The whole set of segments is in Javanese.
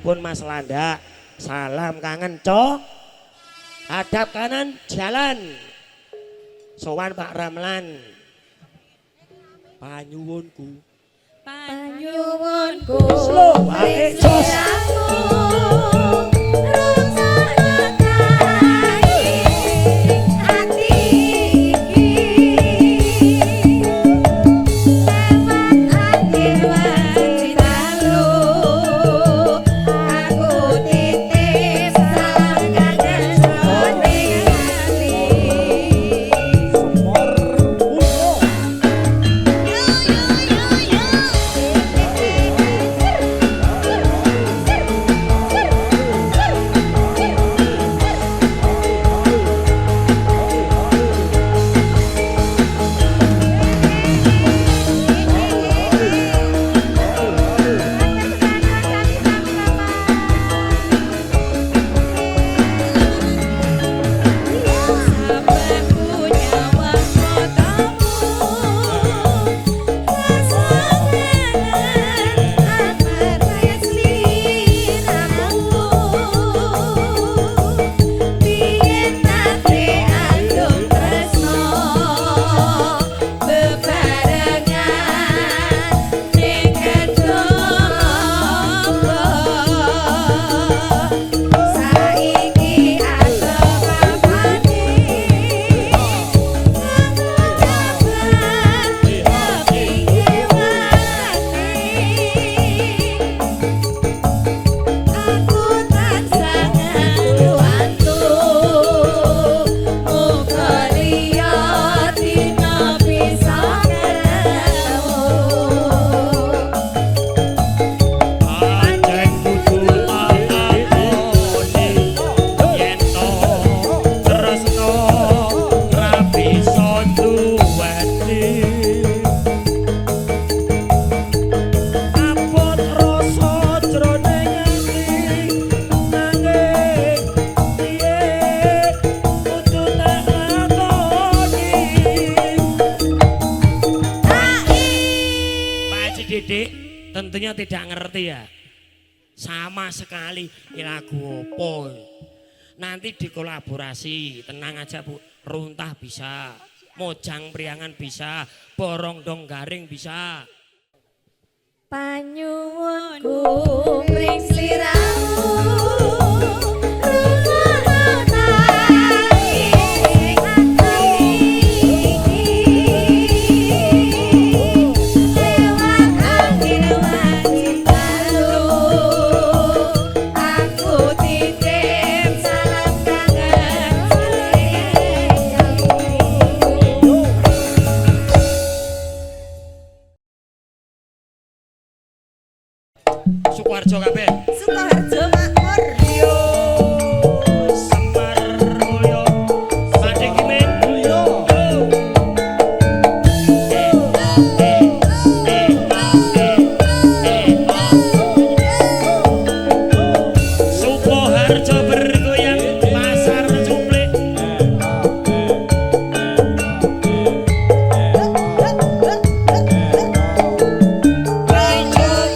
pun Mas Landa. Salam kangen cok. Hadap kanan jalan. Sowan Pak Ramlan. Panyuwunku. Panyuwunku. Slow, ae jos. Tentunya tidak ngerti ya, sama sekali lagu opo. Nanti dikolaborasi, tenang aja Bu. Runtah bisa, Mojang Priangan bisa, Borong Dong Garing bisa. Panyuwunku ring sliramu. Sukoharjo kabeh. Sukoharjo makmur. Yo Semar Mulyo. Pade Kimen Mulyo. Sukoharjo bergoyang pasar cuplik.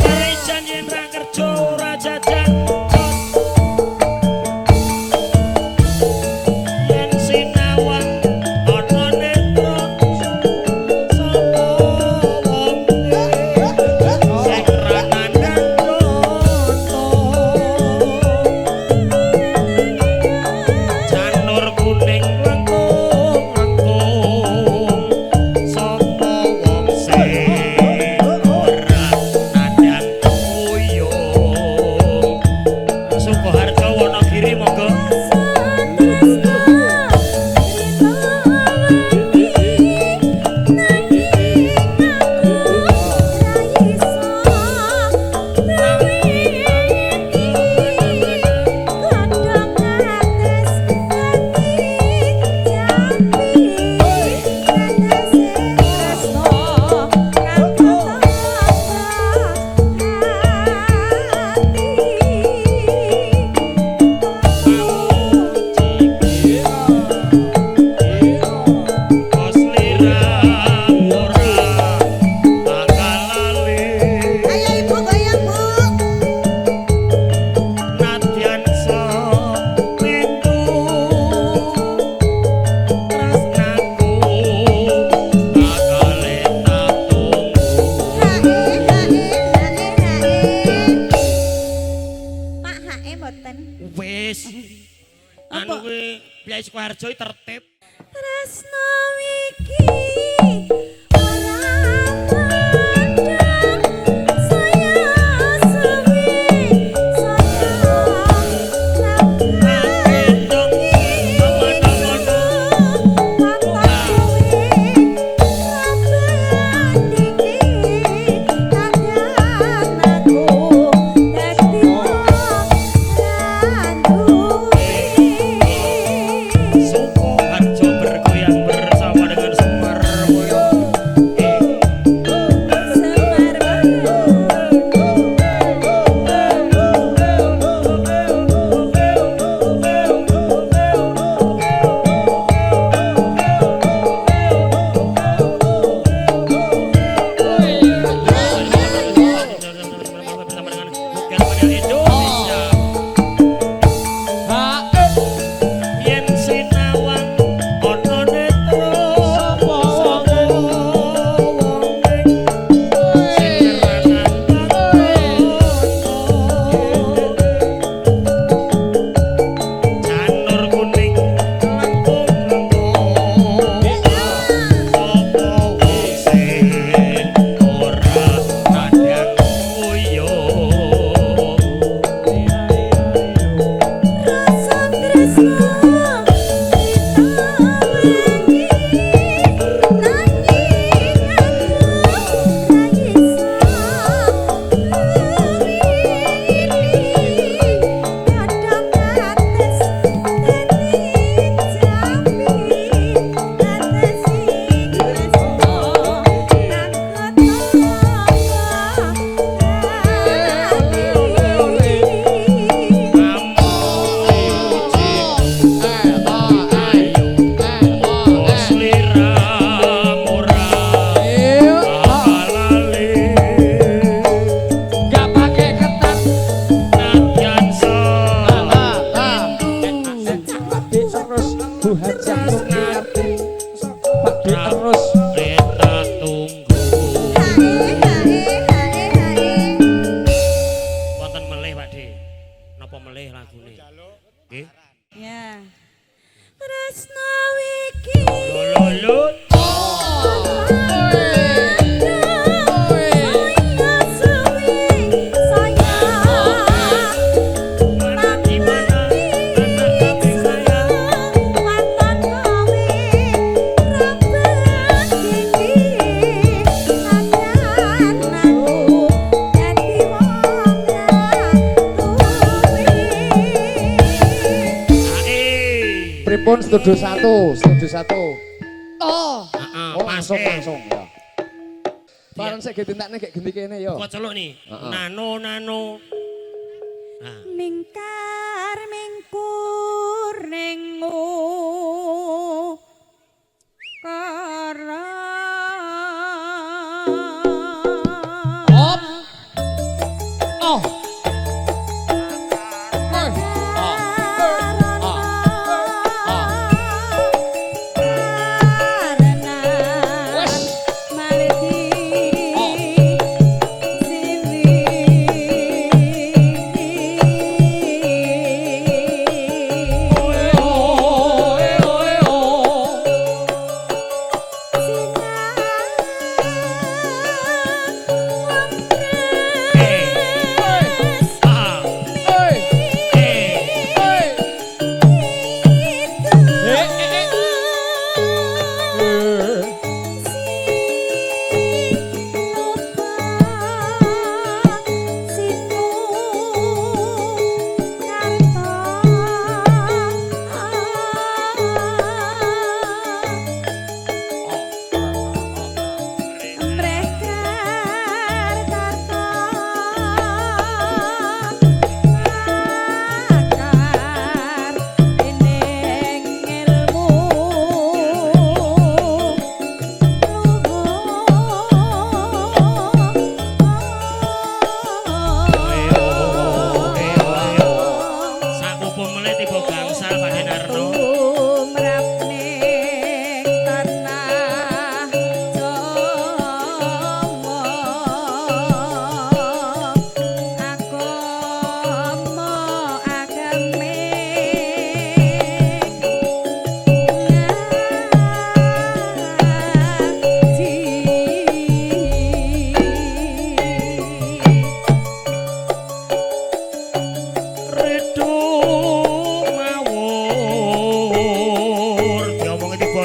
Kerja yen ra kerja ora Blyai Sukoharjo tertib. Tresno iki ora mandang saya sewi saya Gendong aman-aman. Sukoharjo bergoyang bersama dengan Semar Boyo. Bersama dengan Mungkin pada Indonesia. Yen sinawang ana netra sapa wonge sing janur kuning langkung sapa wong sing ora kadang uyo. Rasa tresno Wonten melih Pakde. Napa melih lagune? Nggih. Ya. Tresno iki Lolo. Di mana anak kami sayang. Ae. Pripun studio 1, studio 1. Oh, Heeh, oh pas langsung ya. Barang saya ditintakne kayak gini kene yo. Kok celuk nih. Heeh. Nano. Nah. Mingkar mingkur nengu kara Hop. Oh.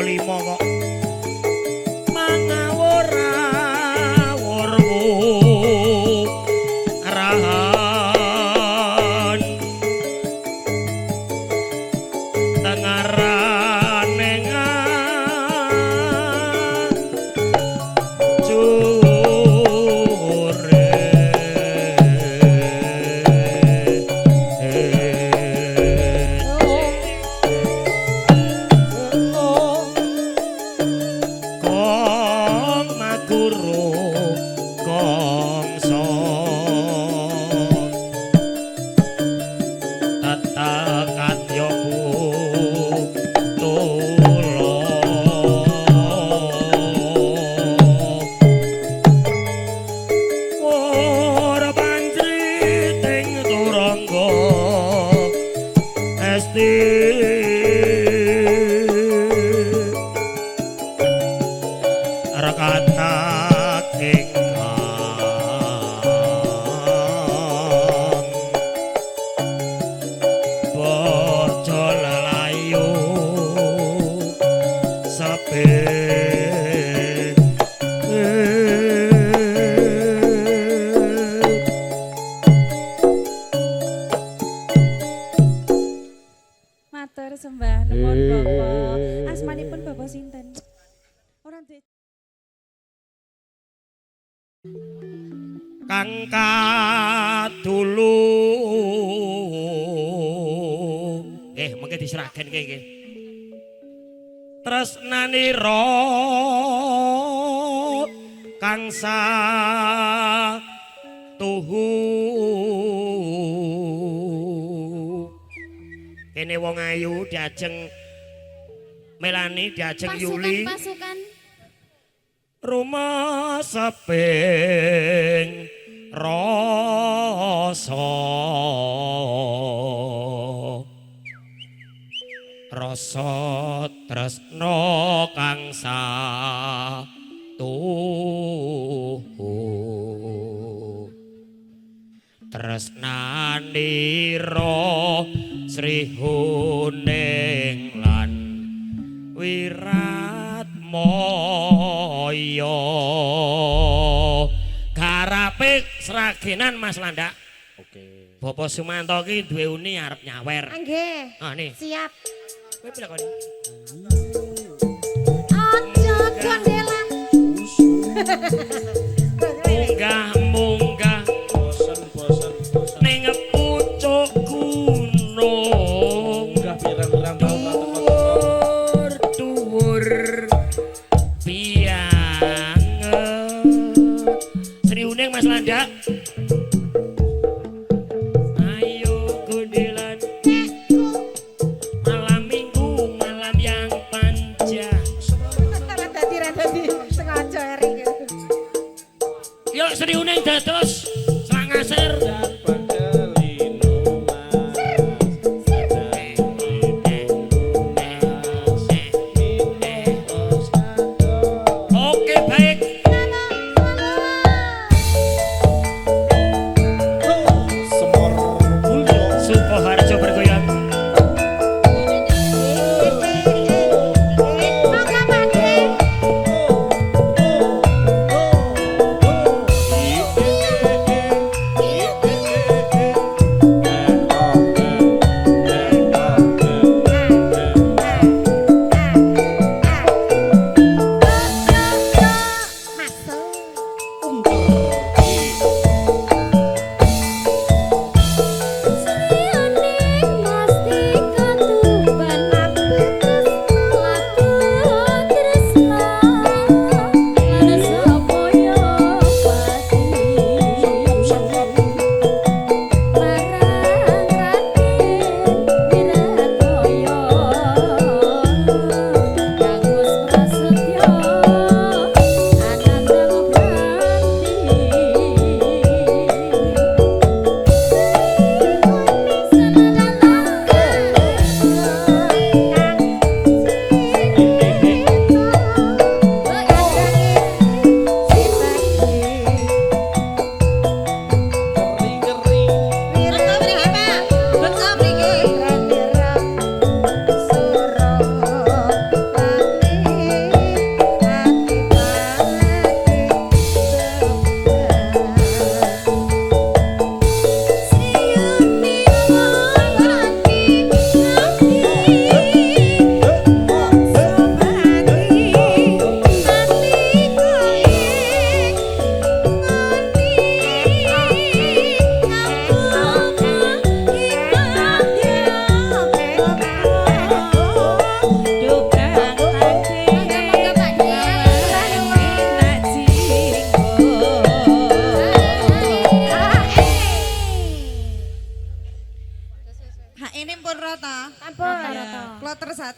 limo kok mangawur-awurmu rahan tengarane Matur sembah nuwun Bapak. Asmanipun Bapak sinten? Ora duwe kang kadulu mengke diseragen nggih tresnanira kang tuhu kene wong ayu diajeng Melani diajeng Yuli pasukan rumah saping rasa rasa tresna kang tuhu tresnanira Srihuning lan Wirat Moyo garape seragenan Mas Landak. Oke. Bapak Sumanto ki duwe uni arep nyawer. Nggih. Ah nih. Siap. Kowe pilih kok. Aja gondelan. Munggah bosen ning pucuk gunung Udah pirang-pirang tahun dhuwur pianget Sri Uning Mas Landak. Ayo gondelan malam minggu malam yang panjang. Dadi sengaja ering. Yuk Sri Uning dados selang asar. Oke baik. Sukoharjo bergoyang.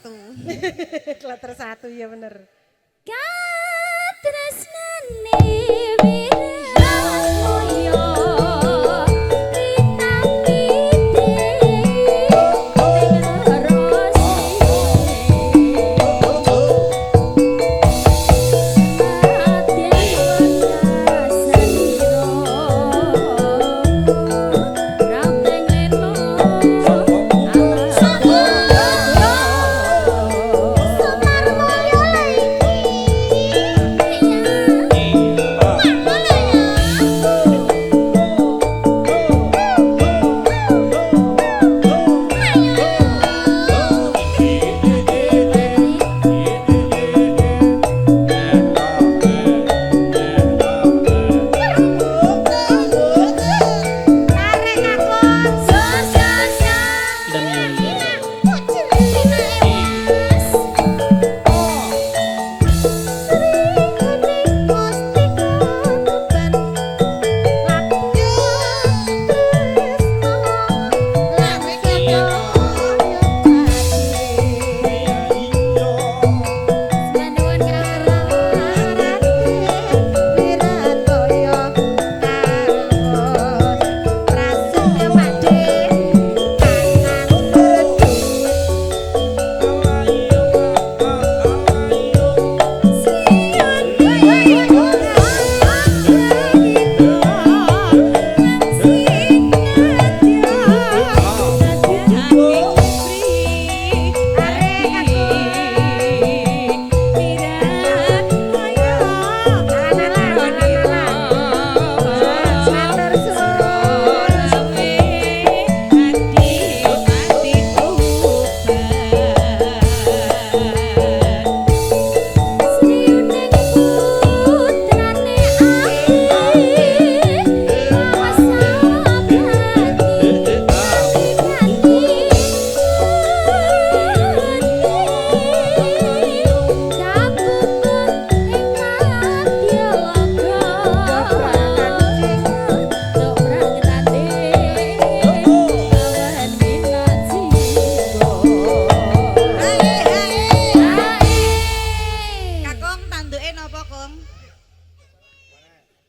Kloter 1 ya bener. Katresnane Wiratoyo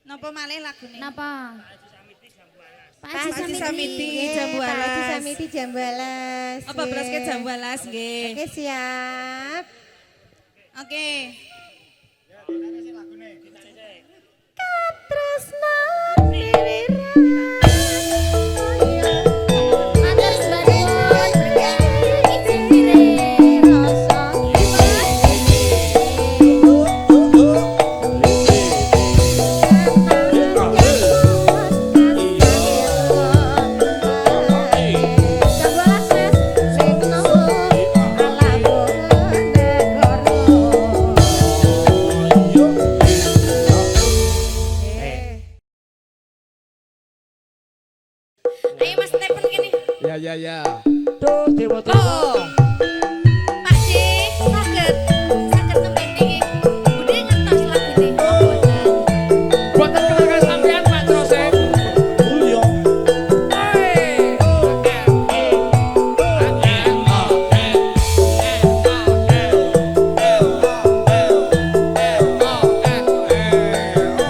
Napa malih lagune? Napa? Pak Haji Samiti jam 12. Pak Haji Samiti jam 12. Apa braske jam 12 nggih. Oke, siap. Oke. Katresnane Matur sebagian izin dire rasa Ayo Mas Tepen kene. Ya. Duh, Dewa Oh. Pak Ji, saged nembe iki. Budhe ngertos lagune apa boten? Buatan kenangan sampean Pak Joseph.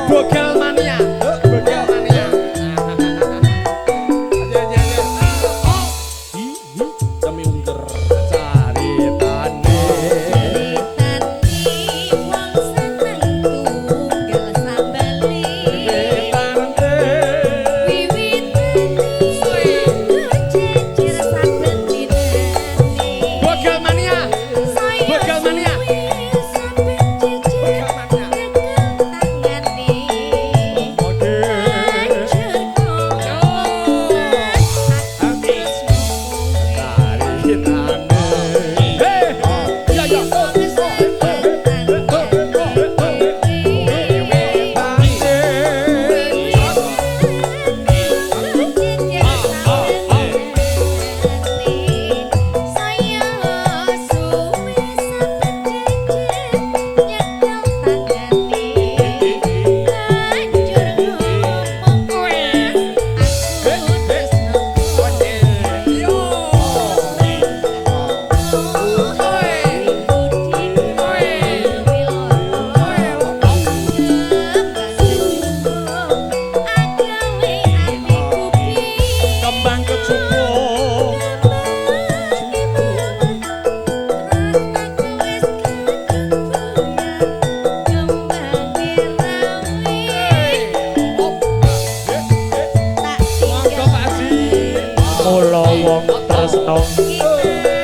Bogal mania. Kami ungker caritane. Wong seneng tunggal sambali. Jejer saben dinani. Bogal mania. Bogal mania. Saben jejer tangan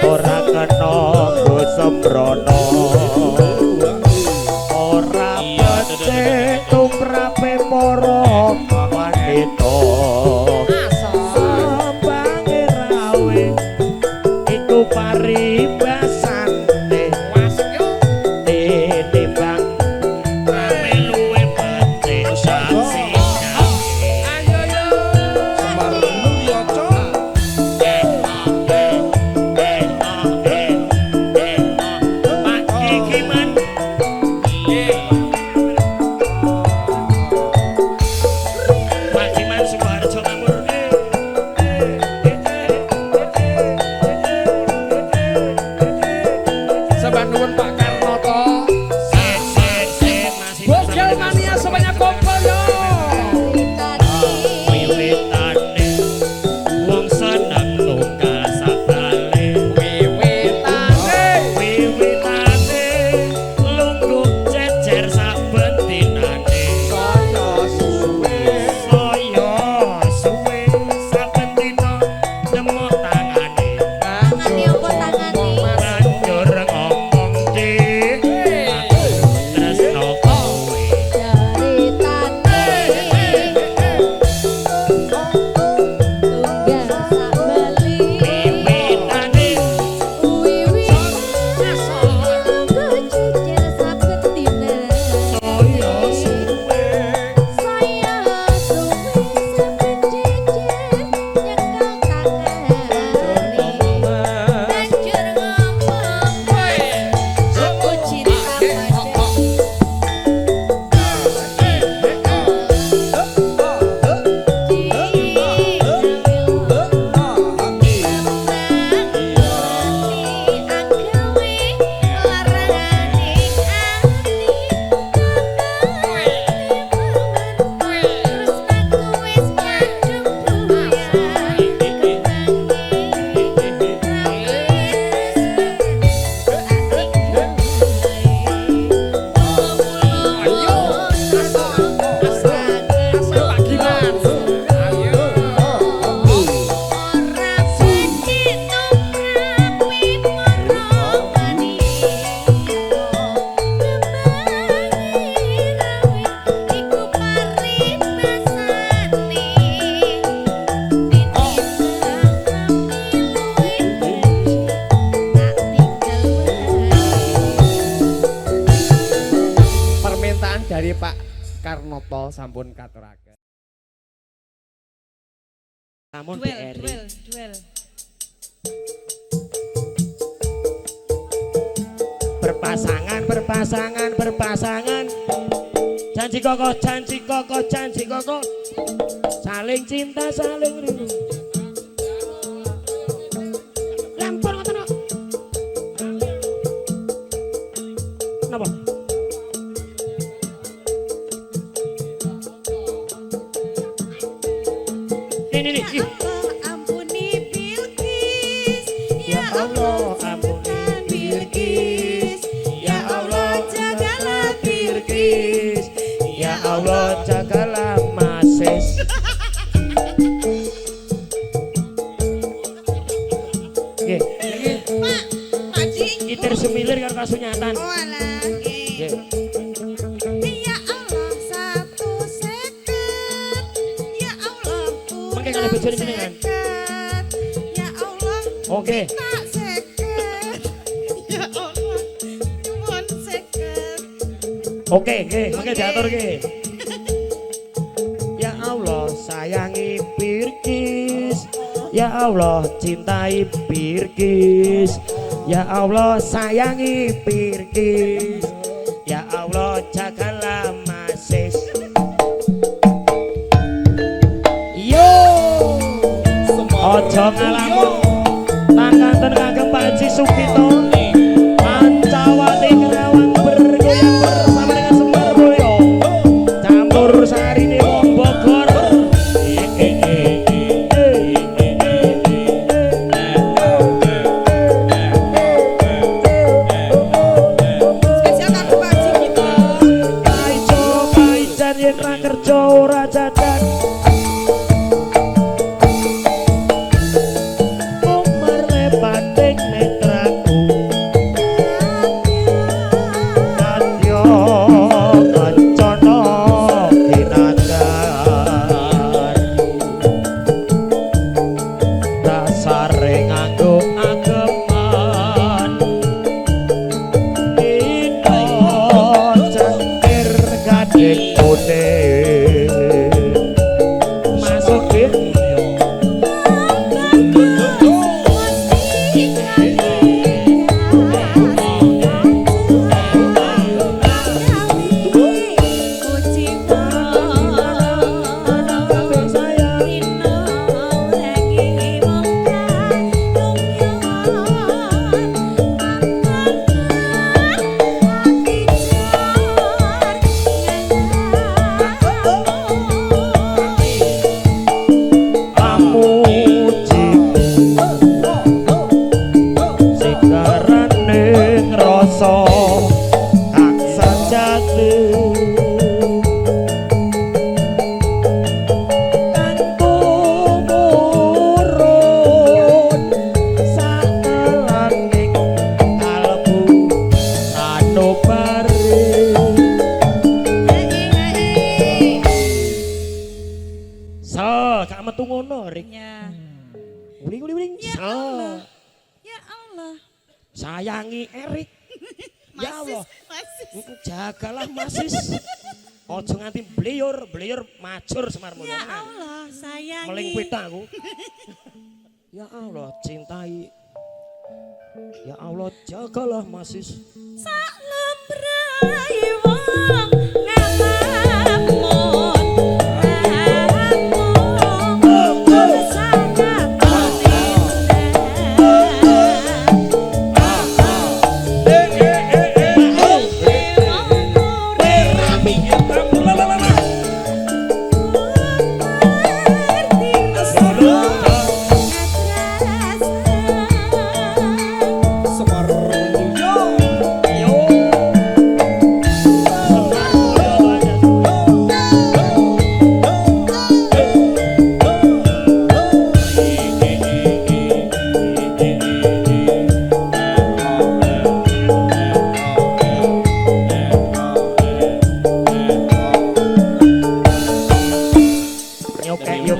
ora kena go sembrono ora becik tumrape para wanita sambange rawe iku paribasane tinimbang rame luwe becik saksi dari Pak Karnoto sampun katuraken. Namun Duel, BRI. duel. Berpasangan. Janji koko. Saling cinta, saling rindu. Lampur ngoten kok. Napa? Ini. Ya Allah, ampuni Bilqis. Ya Allah, ampuni Bilqis. Ya Allah, jagalah Bilqis. Ya Allah, jagalah Masis. Nggih. Pak Ji. Itir sumilir karo kasunyatan. Oh alah, nggih. Ya Allah, 150. Ya Allah, Mangke kalih bojone jenengan. Ya Allah, Oke. tak 50. Ya Allah, nyuwun 50. Oke, nggih, mangke diatur nggih. Ya Allah, sayangi Bilqis. Ya Allah, cintai Bilqis. Ya Allah, sayangi Bilqis. Ya Allah, jagalah Masis. Yo, ojo ngalamun tanganten kagem Pak Haji Sukito. Pancawati Kerawang bergoyang bersama dengan Semar Boyo. Campur sarine wong Bogor. Spesial kanggo Pak Ji kita. Paijan yen ra kerja ora jajan. kang sajati tanpa murun satelaning kalbu sanubari gak metu ngono Rik. Ya. Uling. Ya Allah. Sayangi Erik. Ya Allah. Masis. Jagalah Masis. Ojo nganti bleyur majur Semar Mulyo. Ya Allah, sayangi. Meling pita aku. Ya Allah, cintai. Ya Allah, jagalah Masis. Sak lembrai wong ngalamun.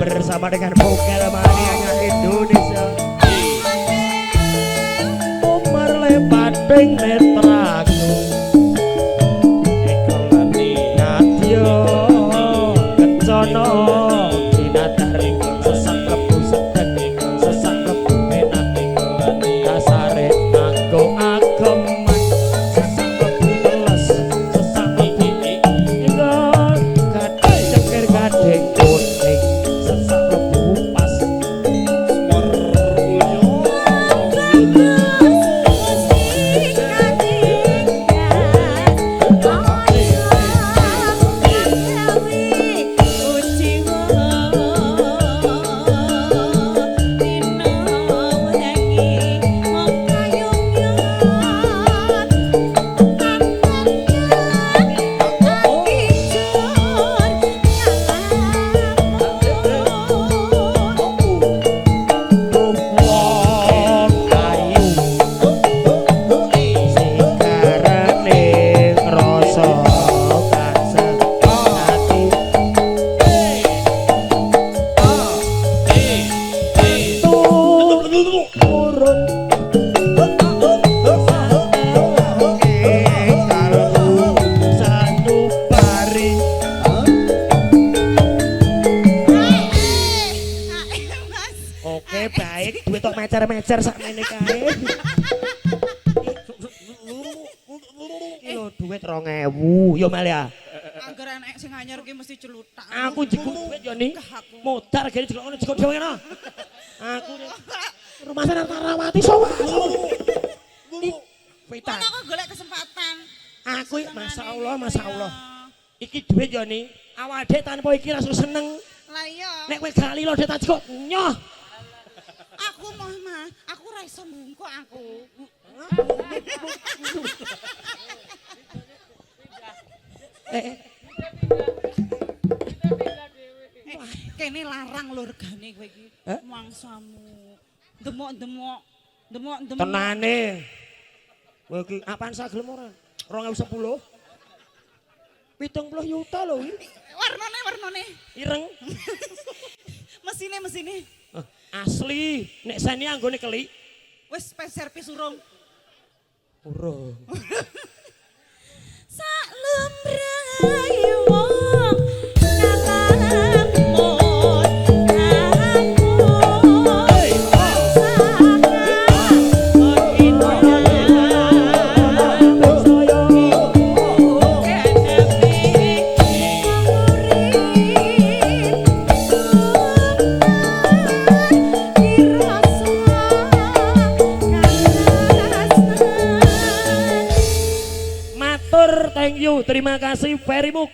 Bersama dengan Vokal Mania Indonesia Umar lepating netraku Ekolani Natyo Kencono Dinatari Sesak lepu sedek Sesak lepu penak Dasare nganggo ageman Sesak lepu teles Sesak lepu Ingat gading cekir gading kuning sesak lebu pas Semar Mulyo Oke baik, duit tok mecer-mecer sakmene kae. Yo duit 2.000, yo Malia. Angger enek sing anyar ki mesti celutak. Aku jekuk duit yo ning. Modar gene delok ngono jekuk dhewe ngono. Aku rumah sana Tarawati sowan. Pitan. Aku golek kesempatan. Aku masyaallah. Iki duit yo ning. Awake tanpa iki langsung seneng. Lah iya. Nek kowe gali lo tak jekuk nyoh. Aku mah aku ora iso mbungkuk aku. Kene larang lho regane kowe iki. Mangsamu. Demok-demok. Tenane. Kowe iki apaan sak gelem ora? 2010. 70 juta lho iki. Warnane. Ireng. Mesine. Asli, nek seni anggone kelik. Wis servis urung. Urung. Sak lembrai wong ngalamun. Thank you, terima kasih very much.